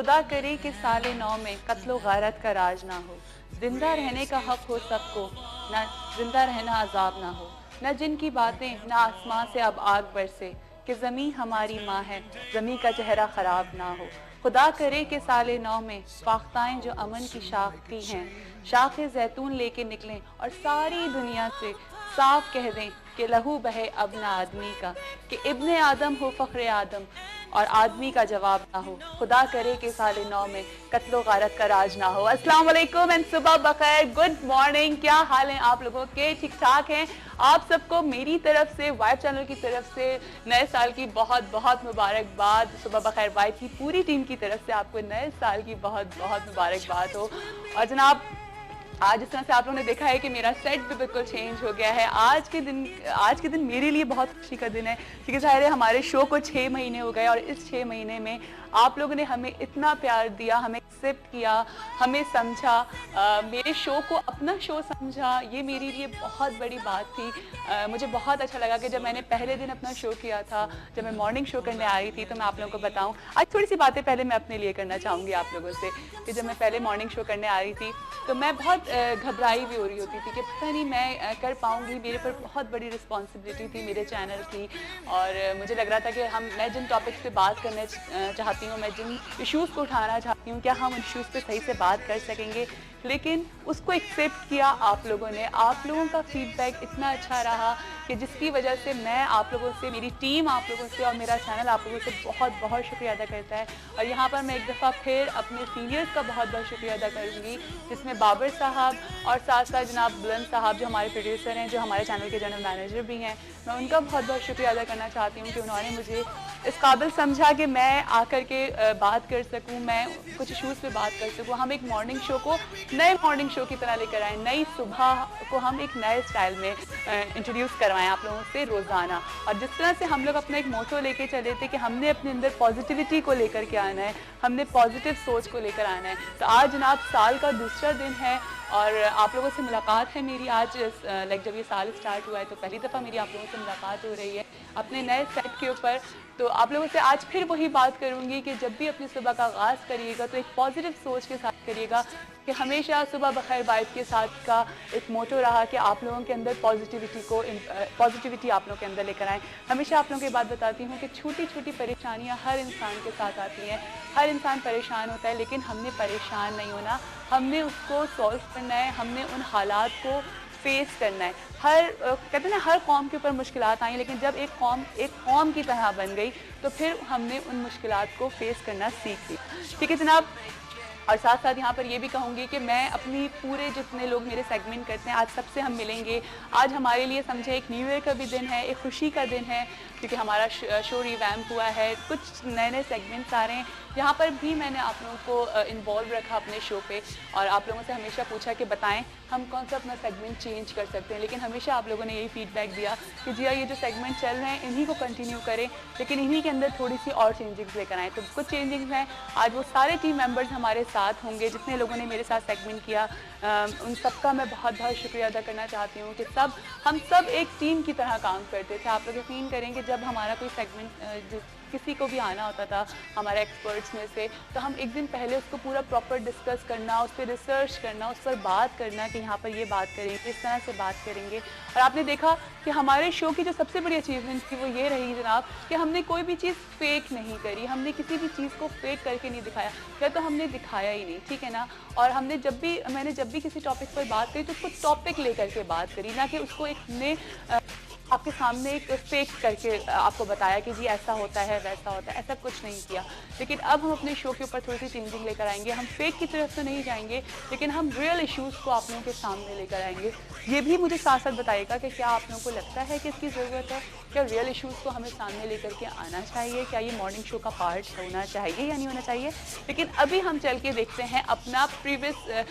खुदा करे कि साले 9 में कत्लो गारत का राज ना हो। जिंदा रहने का हक हो सबको, ना जिंदा रहना अजाब ना हो। न जिनकी बातें ना आसमां से अब आग बरसे, कि ज़मीं हमारी माँ है, ज़मीं का चेहरा ख़राब ना हो। खुदा करे कि साले 9 में फाख्ताएं जो अमन की शाखती हैं, शाखे जैतून लेके निकलें और सारी दुनिया से साफ कह दें कि लहू बहे अब ना आदमी का, कि इब्ने आदम हो फ़ख्रे आदम और आदमी का जवाब ना हो। खुदा करे कि साले 9 में कत्लो गारत का राज ना हो। अस्सलाम वालेकुम एंड सुबह बखैर, गुड मॉर्निंग। क्या हाल है आप लोगों के? ठीक ठाक हैं? आप सबको मेरी तरफ से, वाइब चैनल की तरफ से नए साल की बहुत बहुत मुबारकबाद। सुबह बखैर वाइब की पूरी टीम की तरफ से आपको नए साल की बहुत बहुत मुबारकबाद हो। और जनाब, आज जिस तरह से आप लोगों ने देखा है कि मेरा सेट भी बिल्कुल चेंज हो गया है। आज के दिन मेरे लिए बहुत खुशी का दिन है, क्योंकि ज़ाहिर है हमारे शो को 6 महीने हो गए और इस 6 महीने में आप लोगों ने हमें इतना प्यार दिया, हमें एक्सेप्ट किया, हमें समझा, मेरे शो को अपना शो समझा। ये मेरे लिए बहुत बड़ी बात थी। मुझे बहुत अच्छा लगा कि जब मैंने पहले दिन अपना शो किया था, जब मैं मॉर्निंग शो करने आई थी, तो मैं आप लोगों को बताऊं, आज थोड़ी सी बातें पहले मैं अपने लिए करना चाहूँगी आप लोगों से। कि जब मैं पहले मॉर्निंग शो करने आ रही थी तो मैं बहुत घबराई भी हो रही होती थी कि पता नहीं मैं कर पाऊँगी। मेरे पर बहुत बड़ी रिस्पॉन्सिबिलिटी थी मेरे चैनल की, और मुझे लग रहा था कि मैं जिन टॉपिक्स पे बात करना चाहती हूँ, मैं जिन इश्यूज़ को उठाना चाहती हूँ, क्या हम उन इश्यूज़ पे सही से बात कर सकेंगे। लेकिन उसको एक्सेप्ट किया आप लोगों ने। आप लोगों का फीडबैक इतना अच्छा रहा कि जिसकी वजह से मैं आप लोगों से, मेरी टीम आप लोगों से और मेरा चैनल आप लोगों से बहुत बहुत शुक्रिया अदा करता है। और यहाँ पर मैं एक दफ़ा फिर अपने सीनियर्स का बहुत बहुत शुक्रिया अदा करूँगी, जिसमें बाबर साहब और साथ साथ जनाब बुलंद साहब जो हमारे प्रोड्यूसर हैं, जो हमारे चैनल के जनरल मैनेजर भी हैं। मैं उनका बहुत बहुत शुक्रिया अदा करना चाहती हूँ कि उन्होंने मुझे इस काबिल समझा कि मैं आकर के बात कर सकूं, मैं कुछ इशूज़ पे बात कर सकूं। हम एक मॉर्निंग शो को नए मॉर्निंग शो की तरह लेकर आएँ, नई सुबह को हम एक नए स्टाइल में इंट्रोड्यूस करवाएं आप लोगों से रोज़ाना। और जिस तरह से हम लोग अपना एक मोटो लेके चले थे कि हमने अपने अंदर पॉजिटिविटी को लेकर के आना है, हमने पॉजिटिव सोच को लेकर आना है। तो आज जनाब साल का दूसरा दिन है और आप लोगों से मुलाकात है मेरी आज। जब ये साल स्टार्ट हुआ है तो पहली दफ़ा मेरी आप लोगों से मुलाकात हो रही है अपने नए सेट के ऊपर। तो आप लोगों से आज फिर वही बात करूंगी कि जब भी अपनी सुबह का आगाज़ करिएगा तो एक पॉजिटिव सोच के साथ करिएगा, कि हमेशा सुबह बखैर वाइब के साथ का एक मोटो रहा कि आप लोगों के अंदर पॉजिटिविटी आप लोगों के अंदर लेकर आएँ। हमेशा आप लोगों को ये बात बताती हूँ कि छोटी छोटी परेशानियाँ हर इंसान के साथ आती हैं, हर इंसान परेशान होता है, लेकिन हमने परेशान नहीं होना, हमने उसको सॉल्व करना है, हमने उन हालात को फेस करना है। कहते हैं ना, हर कौम के ऊपर मुश्किलात आई, लेकिन जब एक कौम की तरह बन गई तो फिर हमने उन मुश्किलात को फेस करना सीख ली। ठीक है जनाब। और साथ साथ यहाँ पर ये भी कहूँगी कि मैं अपनी पूरे जितने लोग मेरे सेगमेंट करते हैं, आज सबसे हम मिलेंगे। आज हमारे लिए समझे एक न्यू ईयर का भी दिन है, एक खुशी का दिन है, क्योंकि हमारा शो रिवैम्प हुआ है, कुछ नए नए सेगमेंट्स आ रहे हैं। यहाँ पर भी मैंने आप लोगों को इन्वॉल्व रखा अपने शो पे, और आप लोगों से हमेशा पूछा कि बताएं हम कौन सा अपना सेगमेंट चेंज कर सकते हैं। लेकिन हमेशा आप लोगों ने यही फीडबैक दिया कि जी ये जो सेगमेंट चल रहे हैं इन्हीं को कंटिन्यू करें, लेकिन इन्हीं के अंदर थोड़ी सी और चेंजिंग्स लेकर आएँ। तो कुछ चेंजिंग्स हैं। आज वो सारे टीम मेंबर्स हमारे साथ होंगे जितने लोगों ने मेरे साथ सेगमेंट किया। उन सबका मैं बहुत बहुत शुक्रिया अदा करना चाहती हूँ कि हम सब एक टीम की तरह काम करते थे। आप लोग यकीन करेंगे, जब हमारा कोई सेगमेंट किसी को भी आना होता था हमारे एक्सपर्ट्स में से, तो हम एक दिन पहले उसको पूरा प्रॉपर डिस्कस करना, उस पर रिसर्च करना, उस पर बात करना कि यहाँ पर ये बात करेंगे, इस तरह से बात करेंगे। और आपने देखा कि हमारे शो की जो सबसे बड़ी अचीवमेंट थी वो ये रही जनाब कि हमने कोई भी चीज़ फेक नहीं करी, हमने किसी भी चीज़ को फेक करके नहीं दिखाया, या तो हमने दिखाया ही नहीं, ठीक है ना। और मैंने जब भी किसी टॉपिक पर बात करी तो उसको टॉपिक लेकर के बात करी, ना कि उसको आपके सामने एक फेक करके आपको बताया कि जी ऐसा होता है वैसा होता है, ऐसा कुछ नहीं किया। लेकिन अब हम अपने शो के ऊपर थोड़ी सी चेंजिंग लेकर आएंगे। हम फेक की तरफ तो नहीं जाएंगे, लेकिन हम रियल इश्यूज़ को आप लोगों के सामने लेकर आएंगे। ये भी मुझे साथ साथ बताइएगा कि क्या आप लोगों को लगता है कि इसकी ज़रूरत है, क्या रियल इश्यूज़ को हमें सामने लेकर के आना चाहिए, क्या ये मॉर्निंग शो का पार्ट होना चाहिए या नहीं होना चाहिए। लेकिन अभी हम चल के देखते हैं अपना प्रीवियस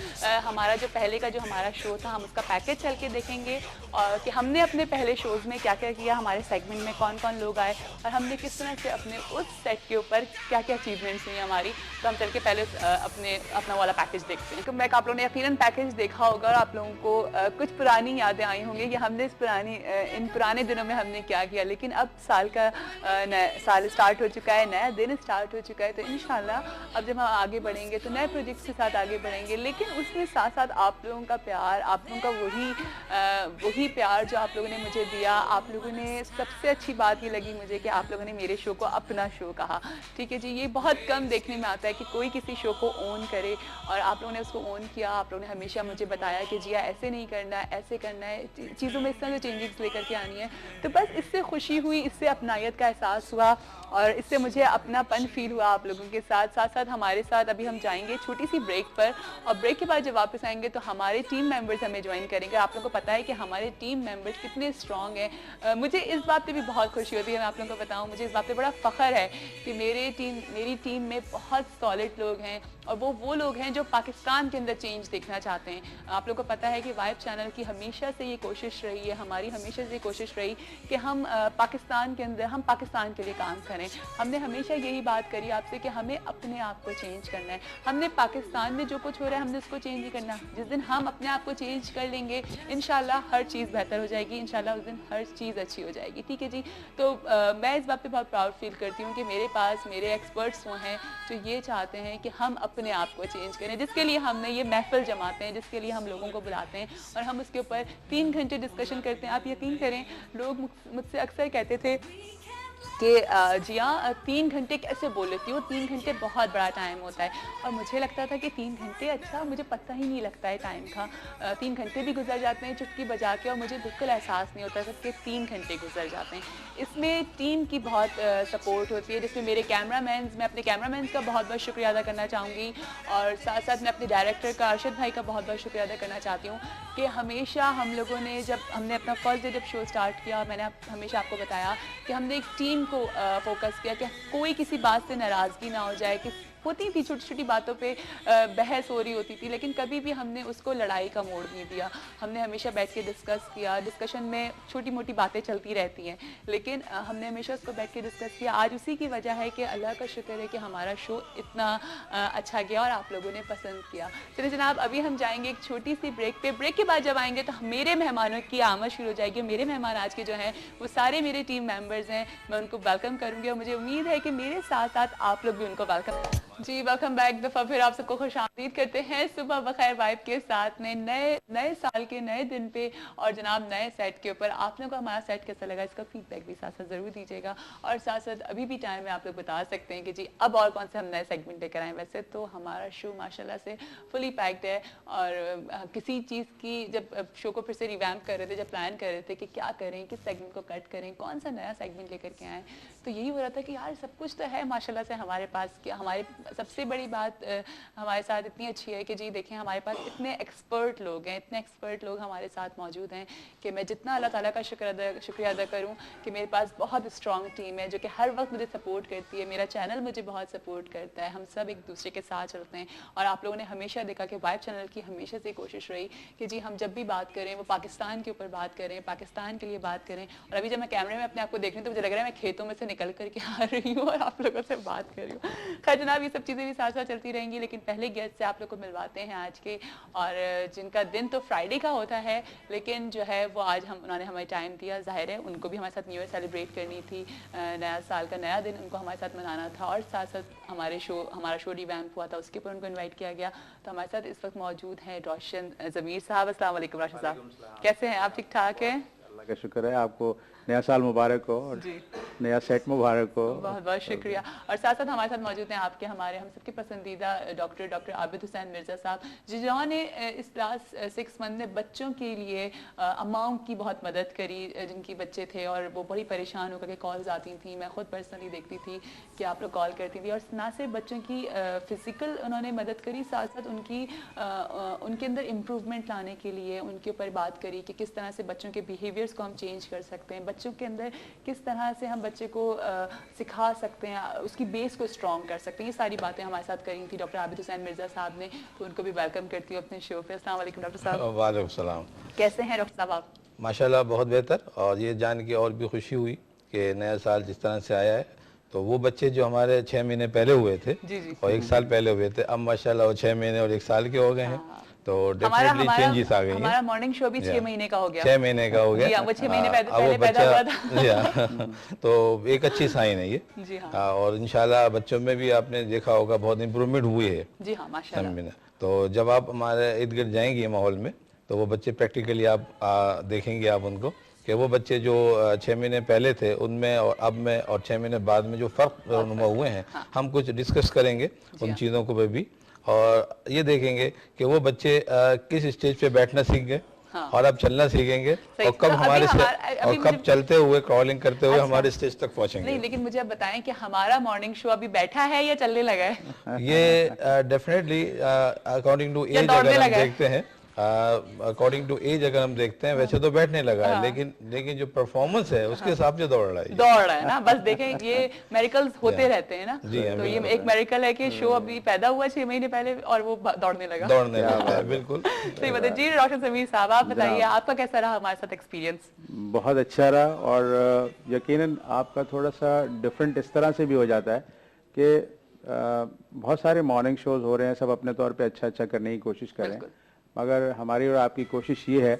हमारा जो पहले का जो हमारा शो था, हम उसका पैकेज चल के देखेंगे और कि हमने अपने पहले शोज़ हमने क्या क्या किया, हमारे सेगमेंट में कौन कौन लोग आए और हमने किस तरह से अपने उस सेट के ऊपर क्या क्या अचीवमेंट्स हुई हमारी। तो हम चल के पहले अपना वाला पैकेज देखते हैं। तो मैं आप लोगों ने यकीनन पैकेज देखा होगा और आप लोगों को कुछ पुरानी यादें आई होंगी कि हमने इन पुराने दिनों में हमने क्या किया। लेकिन अब साल स्टार्ट हो चुका है, नया दिन स्टार्ट हो चुका है, तो इंशाल्लाह अब जब हम आगे बढ़ेंगे तो नए प्रोजेक्ट्स के साथ आगे बढ़ेंगे। लेकिन उसमें साथ साथ आप लोगों का प्यार, आप लोगों का वही प्यार जो आप लोगों ने मुझे दिया। आप लोगों ने सबसे अच्छी बात ये लगी मुझे कि आप लोगों ने मेरे शो को अपना शो कहा। ठीक है जी, ये बहुत कम देखने में आता है कि कोई किसी शो को ओन करे और आप लोगों ने उसको ओन किया। आप लोगों ने हमेशा मुझे बताया कि जिया ऐसे नहीं करना है, ऐसे करना है, चीज़ों में इस तरह से चेंजेस लेकर के आनी है। तो बस इससे खुशी हुई, इससे अपनायत का एहसास हुआ और इससे मुझे अपनापन फील हुआ आप लोगों के साथ। साथ साथ हमारे साथ अभी हम जाएंगे छोटी सी ब्रेक पर और ब्रेक के बाद जब वापस आएंगे तो हमारे टीम मेंबर्स हमें ज्वाइन करेंगे। आप लोगों को पता है कि हमारे टीम मेंबर्स कितने स्ट्रॉन्ग हैं। मुझे इस बात पे भी बहुत खुशी होती है, मैं आप लोगों को बताऊं, मुझे इस बात पे बड़ा फ़ख्र है कि मेरी टीम में बहुत सॉलिड लोग हैं और वो लोग हैं जो पाकिस्तान के अंदर चेंज देखना चाहते हैं। आप लोगों को पता है कि वाइब चैनल की हमेशा से ये कोशिश रही है, हमारी हमेशा से ये कोशिश रही कि हम पाकिस्तान के अंदर, हम पाकिस्तान के लिए काम करें। हमने हमेशा यही बात करी आपसे कि हमें अपने आप को चेंज करना है। हमने पाकिस्तान में जो कुछ हो रहा है हमने उसको चेंज नहीं करना। जिस दिन हम अपने आप को चेंज कर लेंगे इंशाल्लाह हर चीज़ बेहतर हो जाएगी, इंशाल्लाह उस दिन हर चीज़ अच्छी हो जाएगी। ठीक है जी, तो मैं इस बात पे बहुत प्राउड फील करती हूँ कि मेरे पास मेरे एक्सपर्ट्स वो हैं जो ये चाहते हैं कि हम अपने आप को चेंज करें, जिसके लिए हमने ये महफिल जमाते हैं, जिसके लिए हम लोगों को बुलाते हैं और हम उसके ऊपर 3 घंटे डिस्कशन करते हैं। आप यकीन करें, लोग मुझसे अक्सर कहते थे कि जिया 3 घंटे कैसे बोल लेती हो, 3 घंटे बहुत बड़ा टाइम होता है। और मुझे लगता था कि 3 घंटे, अच्छा मुझे पता ही नहीं लगता है टाइम का। 3 घंटे भी गुजर जाते हैं चुटकी बजा के और मुझे बिल्कुल एहसास नहीं होता कि 3 घंटे गुजर जाते हैं। इसमें टीम की बहुत सपोर्ट होती है, जिसमें मेरे मैं अपने कैमरामैन का बहुत बहुत शुक्रिया अदा करना चाहूँगी और साथ साथ मैं अपने डायरेक्टर का, अरशद भाई का बहुत बहुत शुक्रिया अदा करना चाहती हूँ कि हमेशा हम लोगों ने, जब हमने अपना फर्स्ट डे जब शो स्टार्ट किया, मैंने हमेशा आपको बताया कि हमने एक टीम को फोकस किया कि कोई किसी बात से नाराज़गी ना हो जाए। कि होती थी छोटी छोटी बातों पे बहस हो रही होती थी, लेकिन कभी भी हमने उसको लड़ाई का मोड़ नहीं दिया। हमने हमेशा बैठ के डिस्कस किया। डिस्कशन में छोटी मोटी बातें चलती रहती हैं, लेकिन हमने हमेशा उसको बैठ के डिस्कस किया। आज उसी की वजह है कि अल्लाह का शुक्र है कि हमारा शो इतना अच्छा गया और आप लोगों ने पसंद किया। चलिए जनाब, अभी हम जाएंगे एक छोटी सी ब्रेक पे। ब्रेक के बाद जब आएंगे तो मेरे मेहमानों की आमद शुरू हो जाएगी। मेरे मेहमान आज के जो हैं वो सारे मेरे टीम मेंबर्स हैं, मैं उनको वेलकम करूँगी और मुझे उम्मीद है कि मेरे साथ साथ आप लोग भी उनको वेलकम। जी वेलकम बैक। दफ़ा फिर आप सबको खुशामदीद करते हैं सुबह बखैर वाइब के साथ में नए साल के नए दिन पे और जनाब नए सेट के ऊपर। आप लोगों को हमारा सेट कैसा लगा इसका फीडबैक भी साथ साथ ज़रूर दीजिएगा और साथ साथ अभी भी टाइम में आप लोग बता सकते हैं कि जी अब और कौन से हम नए सेगमेंट लेकर आए। वैसे तो हमारा शो माशाल्लाह से फुली पैक्ड है और किसी चीज़ की जब शो को फिर से रिवैम्प कर रहे थे, जब प्लान कर रहे थे कि क्या करें, किस सेगमेंट को कट करें, कौन सा नया सेगमेंट लेकर के आएँ, तो यही हो रहा था कि यार सब कुछ तो है माशाल्लाह से हमारे पास। कि हमारे सबसे बड़ी बात हमारे साथ इतनी अच्छी है कि जी देखें हमारे पास इतने एक्सपर्ट लोग हैं, इतने एक्सपर्ट लोग हमारे साथ मौजूद हैं कि मैं जितना अल्लाह ताला का शुक्रिया अदा करूं कि मेरे पास बहुत स्ट्रॉन्ग टीम है जो कि हर वक्त मुझे सपोर्ट करती है। मेरा चैनल मुझे बहुत सपोर्ट करता है, हम सब एक दूसरे के साथ चलते हैं और आप लोगों ने हमेशा देखा कि वाइब चैनल की हमेशा से कोशिश रही कि जी हम जब भी बात करें वो पाकिस्तान के ऊपर बात करें, पाकिस्तान के लिए बात करें। और अभी जब मैं कैमरे में अपने आप को देख रही हूँ तो मुझे लग रहा है मैं खेतों में से निकल करके आ रही हूँ और आप लोगों से बात कर रही हूँ। खैर जनाब, ये सब चीज़ें भी साथ साथ चलती रहेंगी, लेकिन पहले गेस्ट से आप लोग को मिलवाते हैं आज के, और जिनका दिन तो फ्राइडे का होता है लेकिन जो है वो आज उन्होंने हमें टाइम दिया। जाहिर है उनको भी हमारे साथ न्यू ईयर सेलिब्रेट करनी थी, नया साल का नया दिन उनको हमारे साथ मनाना था और साथ साथ हमारा शो रिवैम्प हुआ था, उसके ऊपर उनको इन्वाइट किया गया। तो हमारे साथ इस वक्त मौजूद हैं रोशन ज़मीर साहब। अस्सलाम वालेकुम रोशन साहब, कैसे हैं आप? ठीक ठाक है, अल्लाह का शुक्र है। आपको नया साल मुबारक हो और जी नया सेट मुबारक हो। बहुत बहुत शुक्रिया। और साथ साथ हमारे साथ मौजूद हैं आपके हम सबके पसंदीदा डॉक्टर आबिद हुसैन मिर्ज़ा साहब, जिन्होंने इस लास्ट 6 मंथ में बच्चों के लिए अम्माओं की बहुत मदद करी जिनके बच्चे थे और वो बड़ी परेशान होकर के कॉल्स आती थी। मैं खुद पर्सनली देखती थी कि आप लोग कॉल करती थी और ना सिर्फ बच्चों की फ़िज़िकल उन्होंने मदद करी, साथ साथ उनके अंदर इम्प्रूवमेंट लाने के लिए उनके ऊपर बात करी कि किस तरह से बच्चों के बिहेवियर्स को हम चेंज कर सकते हैं, बच्चों के अंदर किस तरह से हम बच्चे को सिखा सकते हैं, उसकी बेस को स्ट्रॉन्ग कर सकते हैं। ये सारी बातें हमारे साथ करी थी डॉक्टर आबिद हुसैन मिर्ज़ा साहब ने, तो उनको भी वेलकम करती हूँ अपने शो पे। अस्सलाम वालेकुम डॉक्टर साहब। वालेकुम सलाम। कैसे हैं डॉक्टर साहब आप? माशाल्लाह बहुत बेहतर, और ये जान के और भी खुशी हुई कि नया साल जिस तरह से आया है, तो वो बच्चे जो हमारे 6 महीने पहले हुए थे और 1 साल पहले हुए थे, अब माशाल्लाह वो 6 महीने और 1 साल के हो गए हैं। तो डेफिनेटली चेंजेस आ गई हैं। हमारा मॉर्निंग शो भी 6 महीने का हो गया। 6 महीने का हो गया। जी हाँ, वो 6 महीने अब पहले वो पैदा हुआ था। जी हाँ, तो एक अच्छी साइन है ये। जी हाँ। और इंशाल्लाह बच्चों में भी आपने देखा होगा बहुत इम्प्रूवमेंट हुई है। जी हाँ, माशाल्लाह। में तो जब आप हमारे इर्द गिर्द जाएंगे माहौल में, तो वो बच्चे प्रैक्टिकली आप देखेंगे आप उनको कि वो बच्चे जो 6 महीने पहले थे उनमें और अब में और 6 महीने बाद में जो फ़र्क नुमा हुए हैं, हम कुछ डिस्कस करेंगे उन चीज़ों को भी, और ये देखेंगे कि वो बच्चे किस स्टेज पे बैठना सीख गए और अब चलना सीखेंगे, और कब तो हमारे अभी और कब चलते हुए क्रॉलिंग करते हुए हमारे स्टेज तक पहुंचेंगे। नहीं, लेकिन मुझे अब बताएं कि हमारा मॉर्निंग शो अभी बैठा है या चलने लगा है? ये डेफिनेटली अकॉर्डिंग टू एज अगर हम देखते हैं, अकॉर्डिंग टू एज अगर हम देखते हैं, वैसे तो बैठने लगा है, लेकिन जो परफॉर्मेंस है उसके हिसाब से दौड़ रहा है ना। बस देखें, ये मेरिकल्स होते रहते हैं ना। तो ये एक मेरिकल है कि शो अभी पैदा हुआ 6 महीने पहले और वो दौड़ने लगा है। बिल्कुल सही बात है जी। डॉक्टर समीर साहब, आप बताइए आपका कैसा रहा हमारे साथ एक्सपीरियंस? बहुत अच्छा रहा, और यकीनन आपका थोड़ा सा डिफरेंट इस तरह से भी हो जाता है कि बहुत सारे मॉर्निंग शोज हो रहे हैं, सब अपने तौर पे अच्छा करने की कोशिश कर रहे हैं, मगर हमारी और आपकी कोशिश ये है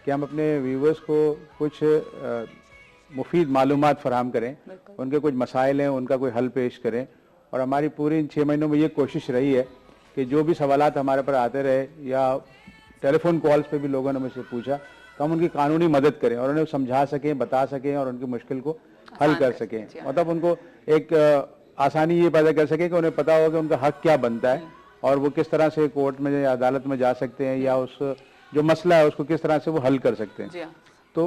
कि हम अपने व्यूवर्स को कुछ मुफीद मालूमात फराहम करें, उनके कुछ मसाइल हैं उनका कोई हल पेश करें। और हमारी पूरी इन 6 महीनों में ये कोशिश रही है कि जो भी सवालात हमारे पर आते रहे या टेलीफोन कॉल्स पे भी लोगों ने मुझसे पूछा, तो हम उनकी कानूनी मदद करें और उन्हें समझा सकें, बता सकें और उनकी मुश्किल को हल कर सकें। मतलब उनको एक आसानी ये पैदा कर सकें कि उन्हें पता हो कि उनका हक क्या बनता है और वो किस तरह से कोर्ट में या अदालत में जा सकते हैं, या उस जो मसला है उसको किस तरह से वो हल कर सकते हैं। तो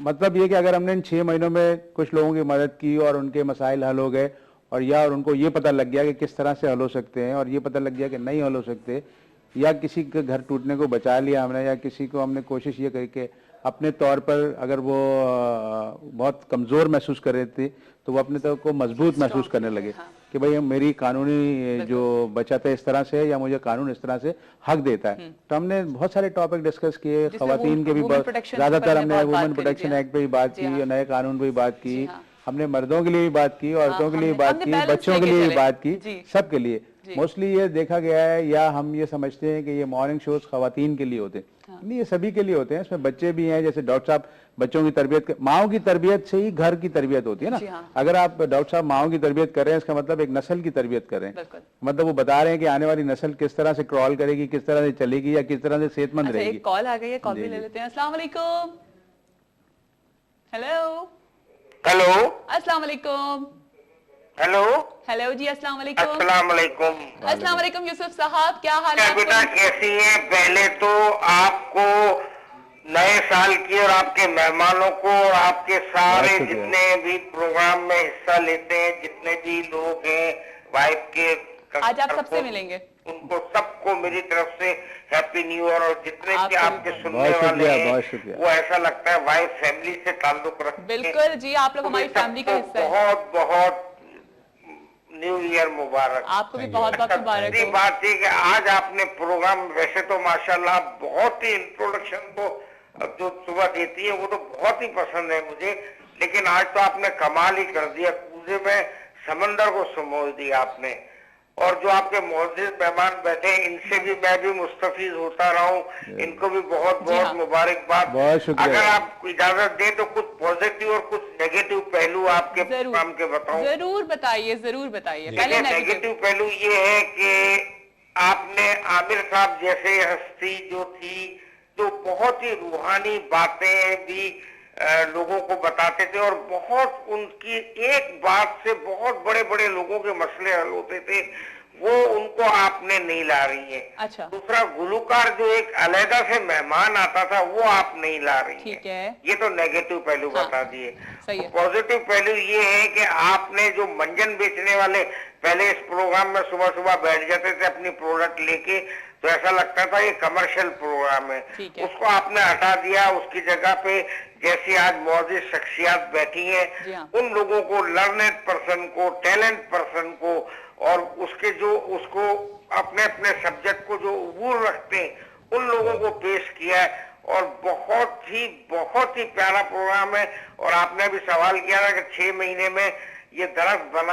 मतलब ये कि अगर हमने इन 6 महीनों में कुछ लोगों की मदद की और उनके मसाइल हल हो गए, और उनको ये पता लग गया कि किस तरह से हल हो सकते हैं, और ये पता लग गया कि नहीं हल हो सकते, या किसी के घर टूटने को बचा लिया हमने, या किसी को हमने कोशिश ये करके अपने तौर पर अगर वो बहुत कमज़ोर महसूस कर रहे थे तो वो अपने तौर को मजबूत महसूस करने लगे कि भाई मेरी कानूनी जो बचत है इस तरह से है, या मुझे कानून इस तरह से हक देता है। तो हमने बहुत सारे टॉपिक डिस्कस किए, खवातीन के भी ज़्यादातर हमने वुमेन प्रोटेक्शन एक्ट पे भी बात की, नए कानून पे भी बात की, हमने मर्दों के लिए भी बात की, औरतों के लिए भी बात की, बच्चों के लिए भी बात की, सबके लिए। मोस्टली ये देखा गया है, या हम ये समझते हैं कि ये मॉर्निंग शोज खवातीन के लिए होते हैं, नहीं, ये सभी के लिए होते हैं। इसमें बच्चे भी हैं, जैसे डॉक्टर साहब बच्चों की तरबियत, माओ की तरबियत से ही घर की तरबियत होती है ना। अगर आप डॉक्टर साहब माओ की तरबियत कर रहे हैं, इसका मतलब एक नस्ल की तरबियत कर रहे हैं, मतलब वो बता रहे हैं कि आने वाली नस्ल किस तरह से क्रॉल करेगी, किस तरह से चलेगी, या किस तरह से सेहतमंद रहेगी। एक कॉल आ गई है, कॉल भी ले लेते हैं। अस्सलाम वालेकुम। हेलो अस्सलाम वालेकुम। हेलो जी, अस्सलाम वालेकुम। अस्सलाम वालेकुम यूसुफ साहब, क्या हाल है? बेटा कैसी है? पहले तो आपको नए साल की और आपके मेहमानों को और आपके सारे जितने भी प्रोग्राम में हिस्सा लेते हैं, जितने भी लोग हैं, वाइफ के, आज आप सबसे मिलेंगे, उनको सबको मेरी तरफ से हैप्पी न्यू ईयर। और जितने भी आपके सुनने वाले हैं, वो ऐसा लगता है वाइफ फैमिली से ताल्लुक रखते हैं। बिल्कुल जी, आप लोग हमारी फैमिली का हिस्सा हैं। बहुत बहुत न्यू ईयर मुबारक। आपको भी बहुत बहुत मुबारक हो। बात है कि आज आपने प्रोग्राम, वैसे तो माशाल्लाह बहुत ही इंट्रोडक्शन को जो सुबह देती है वो तो बहुत ही पसंद है मुझे, लेकिन आज तो आपने कमाल ही कर दिया, कूदे में समंदर को समोल दिया आपने। और जो आपके मौजूद मेहमान बैठे हैं, इनसे भी मैं भी मुस्तफीज होता रहा हूँ, इनको भी बहुत बहुत मुबारकबाद। अगर आप इजाजत दें तो कुछ पॉजिटिव और कुछ नेगेटिव पहलू आपके प्रोग्राम के बताऊं। जरूर बताइए, जरूर बताइए। पहले नेगेटिव पहलू ये है कि आपने आमिर साहब जैसे हस्ती जो थी, जो बहुत ही रूहानी बातें भी लोगों को बताते थे, और बहुत उनकी एक बात से बहुत बड़े बड़े लोगों के मसले हल होते थे, वो उनको आपने नहीं ला रही है। अच्छा। दूसरा, गुलूकार जो एक अलहदा से मेहमान आता था, वो आप नहीं ला रही ठीक है। ये तो नेगेटिव पहलू बता दिए। पॉजिटिव पहलू ये है कि आपने जो मंजन बेचने वाले पहले इस प्रोग्राम में सुबह सुबह बैठ जाते थे अपनी प्रोडक्ट लेके, तो ऐसा लगता था ये कमर्शियल प्रोग्राम है, उसको आपने हटा दिया। उसकी जगह पे जैसी आज मौजूद शख्सियात बैठी हैं, उन लोगों को, लर्नेड पर्सन को, टैलेंट पर्सन को, और उसके जो उसको अपने अपने सब्जेक्ट को जो अबूर रखते हैं, उन लोगों को पेश किया है। और बहुत ही प्यारा प्रोग्राम है। और आपने अभी सवाल किया था कि 6 महीने में ये दरख्त बना